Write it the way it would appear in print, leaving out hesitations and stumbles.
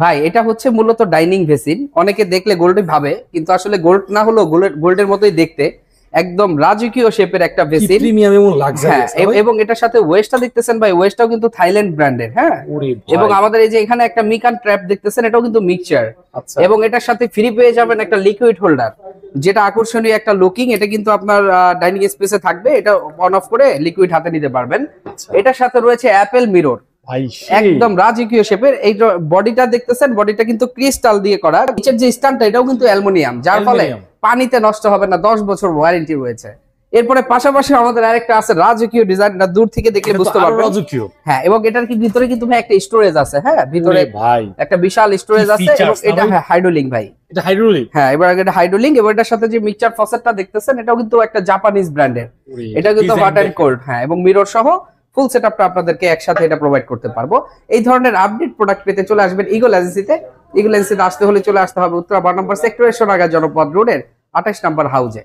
ভাই এটা হচ্ছে মূলত ডাইনিং বেসিন। অনেকে দেখলে গোল্ডই ভাবে, কিন্তু আসলে গোল্ড না হলেও গোল্ডের মতোই দেখতে, একদম রাজকীয় শেপের একটা বেসিন, প্রিমিয়াম এবং লাক্সারিয়াস। এবং এটার সাথে ওয়েস্টটা দেখতেছেন ভাই, ওয়েস্টটাও কিন্তু থাইল্যান্ড ব্র্যান্ডের। হ্যাঁ, এবং আমাদের এই যে এখানে একটা মিকান ট্র্যাপ দেখতেছেন, এটাও কিন্তু মিক্সচার। এবং এটার সাথে ফ্রি পেয়ে যাবেন একটা লিকুইড হোল্ডার, যেটা আকর্ষণীয় একটা লুকিং। এটা কিন্তু আপনার ডাইনিং স্পেসে থাকবে, এটা অন অফ করে লিকুইড হাতে নিতে পারবেন। এটার সাথে রয়েছে অ্যাপেল মিরর, একদম রাজকীয় শেপের। এই বডিটা দেখতেছেন, বডিটা কিন্তু ক্রিস্টাল দিয়ে করা। নিচের যে স্ট্যান্ডটা, এটাও কিন্তু অ্যালুমিনিয়াম, যার ফলে পানিতে নষ্ট হবে না, 10 বছর ওয়ারেন্টি রয়েছে। এরপরে পাশাপাশি আমাদের আরেকটা আছে রাজকীয় ডিজাইন, এটা দূর থেকে দেখলে বুঝতে পারবেন। হ্যাঁ, এবং এটার কি ভিতরে কিন্তু ভাই একটা স্টোরেজ আছে। হ্যাঁ, ভিতরে ভাই একটা বিশাল স্টোরেজ আছে, এবং এটা হাইড্রোলিক ভাই। এটা হাইড্রোলিক? হ্যাঁ, এবার এটা হাইড্রোলিক। এবং এটার সাথে যে মিক্সচার ফসেটটা দেখতেছেন, এটাও কিন্তু একটা জাপানিজ ব্র্যান্ডের। এটা কিন্তু হট এন্ড কোল্ড। হ্যাঁ, এবং মিরর সহ ফুল সেটআপটা আপনাদেরকে একসাথে এটা প্রোভাইড করতে পারবো। এই ধরনের আপডেট প্রোডাক্ট পেতে চলে আসবেন ইগল এজেন্সিতে। ইগল এজেন্সিতে আসতে হলে চলে আসতে হবে উত্তরা 12 নম্বর সেক্টরের সোনাগাঁ জনপদ রোডের 28 নম্বর হাউজে।